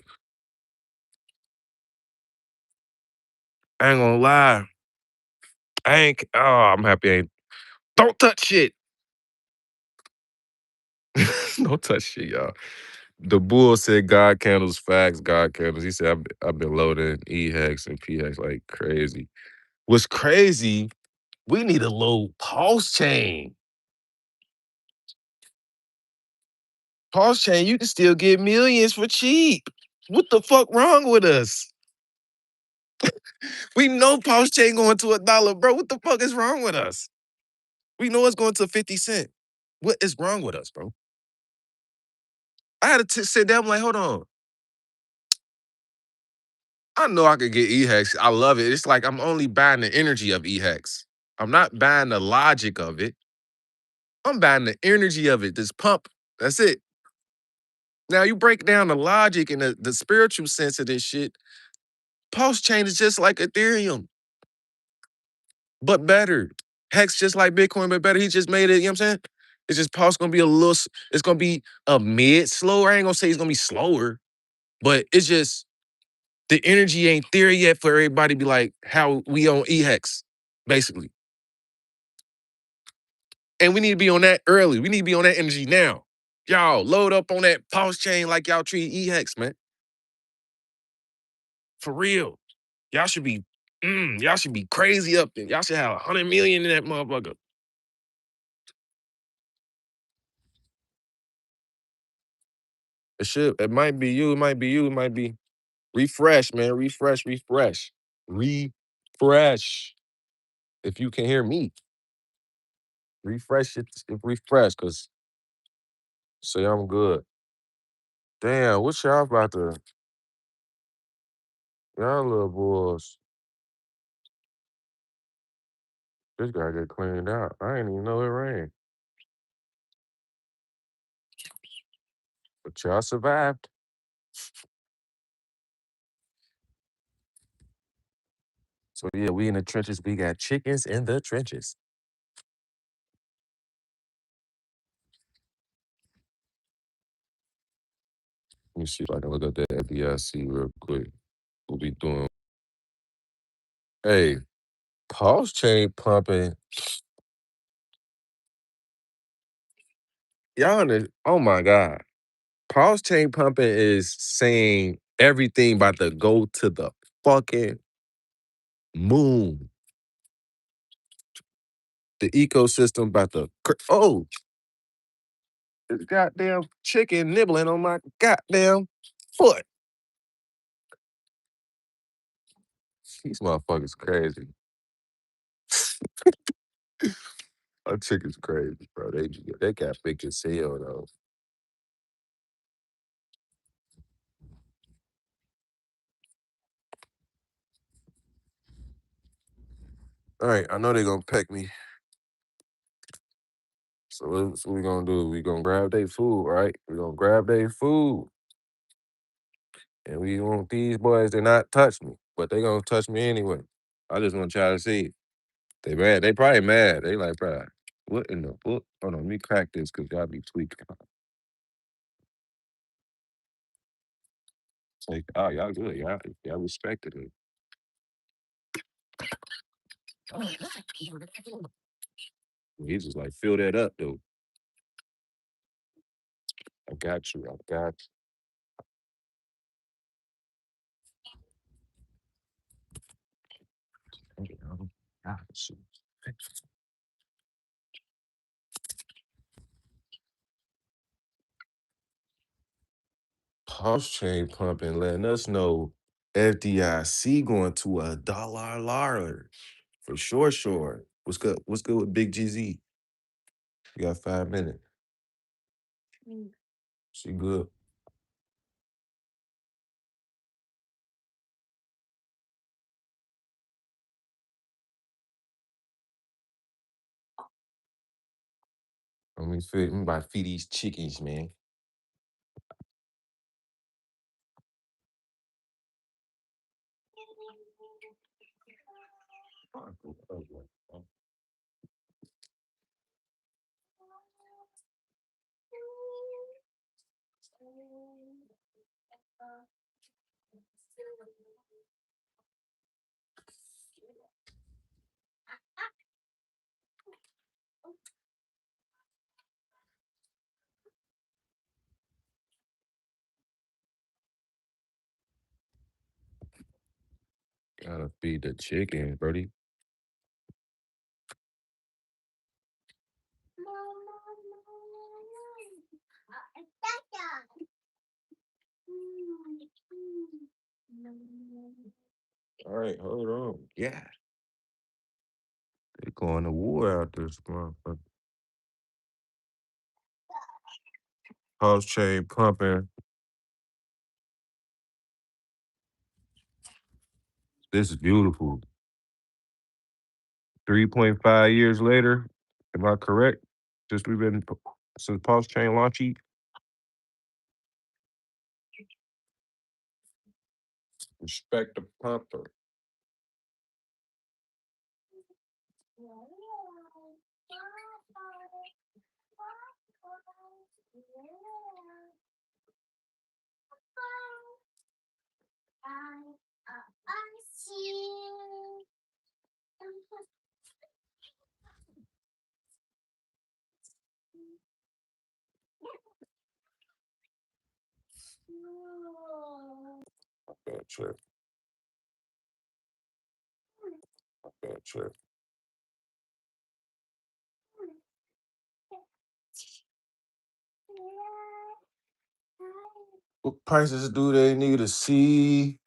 I ain't gonna lie. I'm happy I ain't. Don't touch shit. Don't touch shit, y'all. The bull said God candles, facts, God candles. He said, I've been loading E-Hex and P-Hex like crazy. What's crazy, we need a low pulse chain. Pulse chain, you can still get millions for cheap. What the fuck wrong with us? We know pulse chain going to $1, bro. What the fuck is wrong with us? We know it's going to 50 cents. What is wrong with us, bro? I had to sit down, I'm like, hold on. I know I could get E-Hex. I love it. It's like I'm only buying the energy of E-Hex. I'm not buying the logic of it. I'm buying the energy of it. This pump. That's it. Now you break down the logic and the spiritual sense of this shit. Pulse chain is just like Ethereum, but better. Hex just like Bitcoin, but better. He just made it, you know what I'm saying? It's just Pulse gonna be it's gonna be a mid slower. I ain't gonna say it's gonna be slower, but it's just the energy ain't there yet for everybody to be like how we on E-Hex, basically. And we need to be on that early. We need to be on that energy now. Y'all load up on that pulse chain like y'all treat E-Hex, man. For real. Y'all should be, y'all should be crazy up there. Y'all should have 100 million in that motherfucker. It might be you. It might be you. It might be refresh, man. Refresh. Refresh. Refresh. If you can hear me, refresh it. Refresh, cause say I'm good. Damn, what y'all about to? Y'all little boys. This gotta get cleaned out. I didn't even know it rained, but y'all survived. So yeah, we in the trenches. We got chickens in the trenches. Let me see if I can look up that FDIC real quick. We'll be doing. Hey, pulse chain pumping. Y'all, oh my god, pulse chain pumping is saying everything about to go to the fucking moon. The ecosystem about to. Oh, this goddamn chicken nibbling on my goddamn foot. These motherfuckers crazy. Our chicken's crazy, bro. They got big as hell though. All right, I know they gonna peck me. So what we gonna do? We gonna grab their food, right? We gonna grab their food, and we want these boys to not touch me, but they gonna touch me anyway. I just want y'all to see. They mad. They probably mad. They like, bro, what in the book? Hold on, let me crack this because y'all be tweaking. It's like, oh, y'all good. Y'all respected it. He just like, fill that up, though. I got you. I got you. Got you. Pulse chain pumping, letting us know FDIC going to $1 for sure. Sure. What's good? What's good with Big GZ? You got 5 minutes. She good. Let me about to feed these chickens, man. Gotta feed the chickens, Brody. All right, hold on. Yeah. They going to war out this motherfucker. Pulse chain pumping. This is beautiful. 3.5 years later, am I correct? Since Pulse Chain launchy, respect the pumper. Bad trip. Bad trip. What prices do they need to see?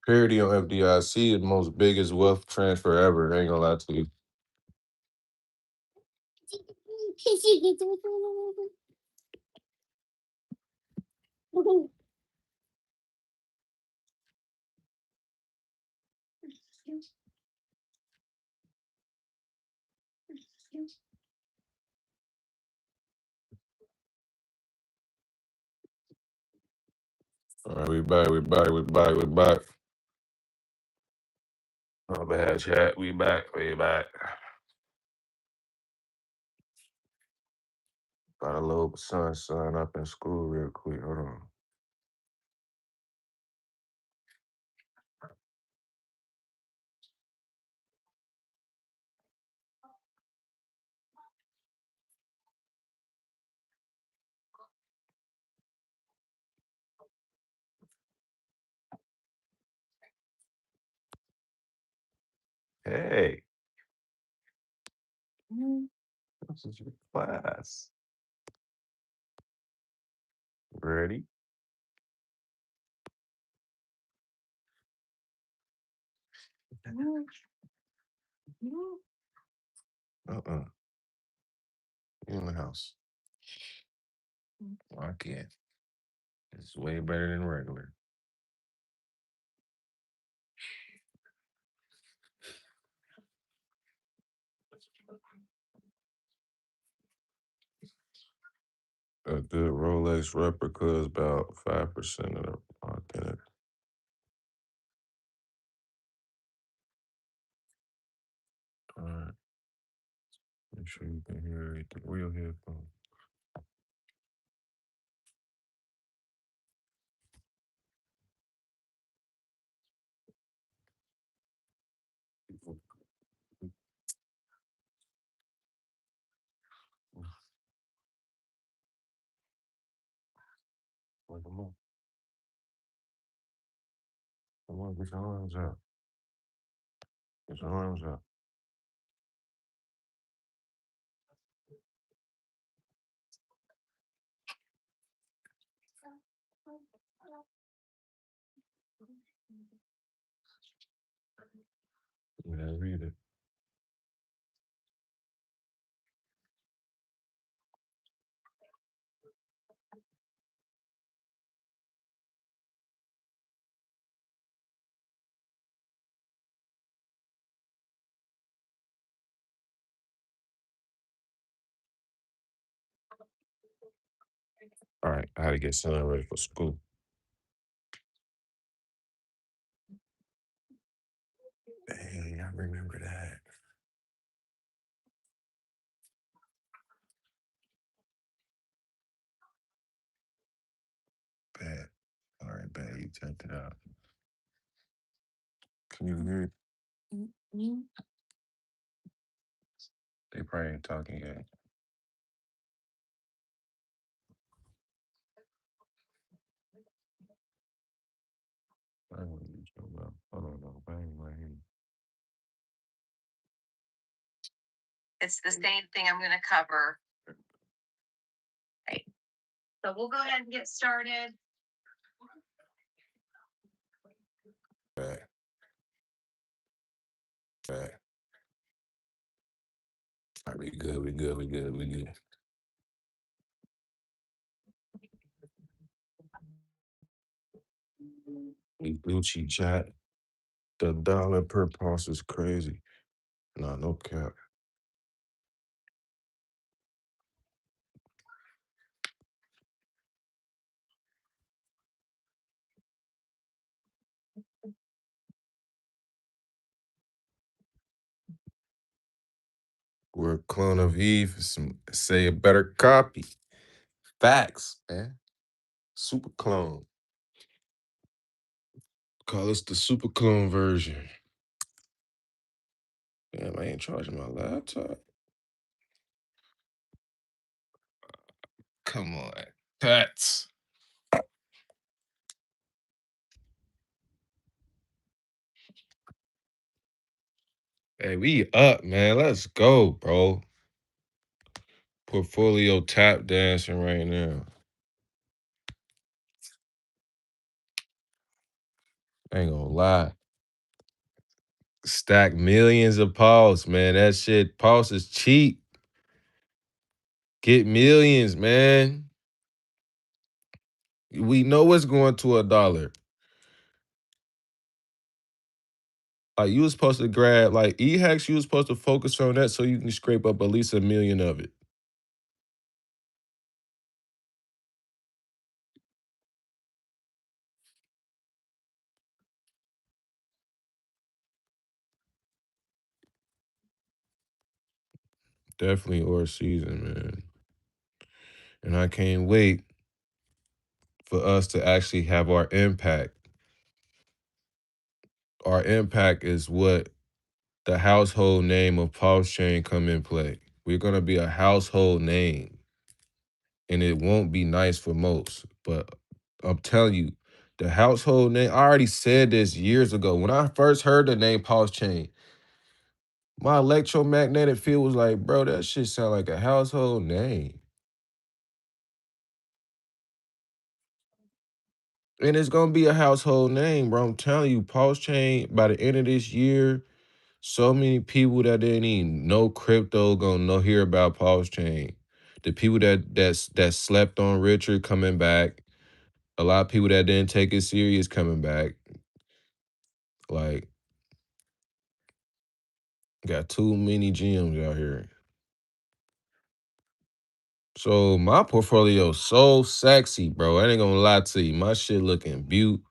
Parity on FDIC is the most biggest wealth transfer ever. I ain't gonna lie to you. All right, we back. Oh, bad chat. We back. Gotta load son up in school real quick. Hold on. Hey, this is your class. Ready? Uh-uh. You in the house. I can't. It's way better than regular. A good Rolex replica is about 5% of the authentic. All right. Make sure you can hear everything. Real headphones. Come on. Come on, get your arms out. Get your arms out. Yeah, read it. All right, I had to get son ready for school. Dang, I remember that. Bad. All right, bad. You checked it out. Can you hear it? They probably ain't talking yet. I don't know what you talking about. Hold on, no. I ain't right here. It's the same thing I'm going to cover. Right. So we'll go ahead and get started. Back. Back. All right, we good. We Gucci chat. The dollar per pulse is crazy. Nah, no cap. We're a clone of Eve. Say a better copy. Facts, man. Super clone. Call us the super clone version. Damn, I ain't charging my laptop. Come on. Cuttz. Hey, we up, man. Let's go, bro. Portfolio tap dancing right now. Ain't gonna lie. Stack millions of pulse, man. That shit, pulse is cheap. Get millions, man. We know it's going to $1. Like you was supposed to grab like E-Hacks, you was supposed to focus on that so you can scrape up at least 1 million of it. Definitely or season, man. And I can't wait for us to actually have our impact. Our impact is what the household name of Pulse Chain come in play. We're gonna be a household name. And it won't be nice for most. But I'm telling you, the household name, I already said this years ago. When I first heard the name Pulse Chain, my electromagnetic field was like, bro, that shit sound like a household name. And it's gonna be a household name, bro. I'm telling you, Pulse Chain, by the end of this year, so many people that didn't even know crypto gonna know hear about Pulse Chain. The people that slept on Richard coming back. A lot of people that didn't take it serious coming back. Like, got too many gems out here. So my portfolio so sexy, bro. I ain't gonna lie to you. My shit looking beautiful.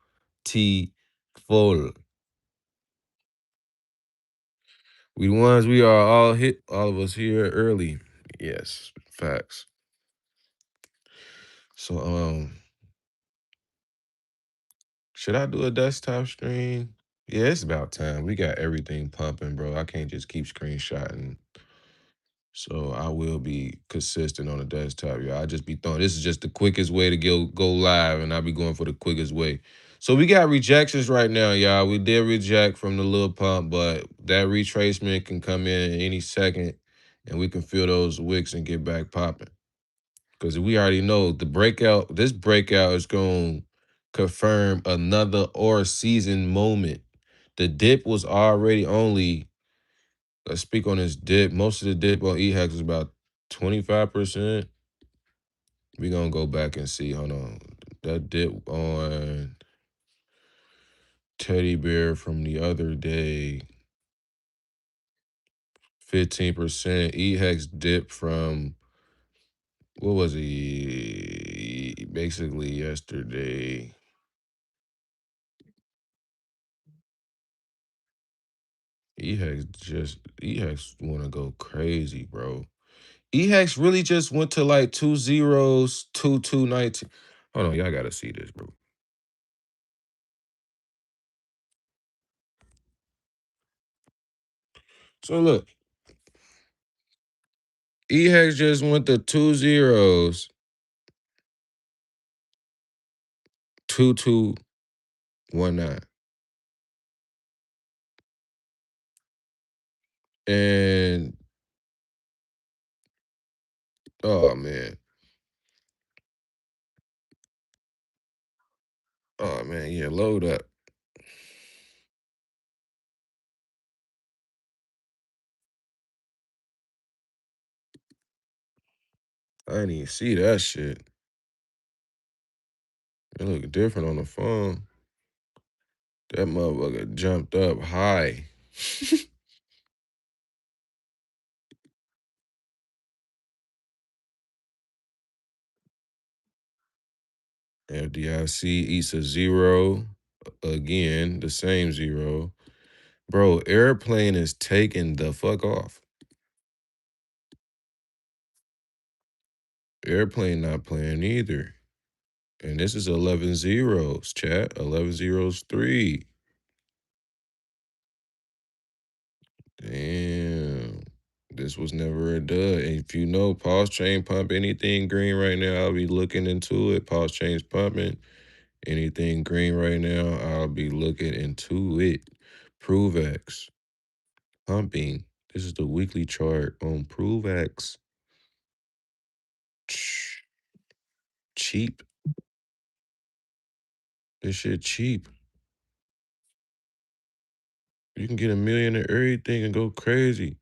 We the ones we are all hit, all of us here early. Yes, facts. So should I do a desktop stream? Yeah, it's about time. We got everything pumping, bro. I can't just keep screenshotting. So I will be consistent on the desktop, y'all. I just be throwing. This is just the quickest way to go live, and I'll be going for the quickest way. So we got rejections right now, y'all. We did reject from the little pump, but that retracement can come in any second, and we can fill those wicks and get back popping. Because we already know the breakout. This breakout is going to confirm another or season moment. The dip was already only. Let's speak on this dip. Most of the dip on E-Hacks is about 25%. We're going to go back and see. Hold on. That dip on Teddy Bear from the other day, 15%. E-Hacks dip from, what was he? Basically yesterday. E-Hacks want to go crazy, bro. E-Hacks really just went to like 2 zeros, 219. Hold on, y'all got to see this, bro. So look, E-Hex just went to 2 zeros, 2219. And oh man. Oh man, yeah, load up. I didn't even see that shit. It look different on the phone. That motherfucker jumped up high. FDIC eats a zero. Again, the same zero. Bro, airplane is taking the fuck off. Airplane not playing either. And this is 11 zeros, chat. 11 zeros, 3. Damn. This was never a dud. And if you know pulse chain pump anything green right now, I'll be looking into it. Pulse chain's pumping. Anything green right now, I'll be looking into it. ProveX pumping. This is the weekly chart on ProveX. Cheap. This shit cheap. You can get a million in everything and go crazy.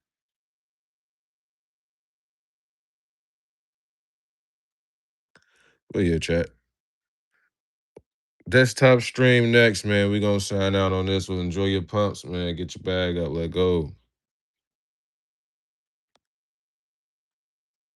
But yeah, chat. Desktop stream next, man. We gonna sign out on this one. Enjoy your pumps, man. Get your bag up. Let go.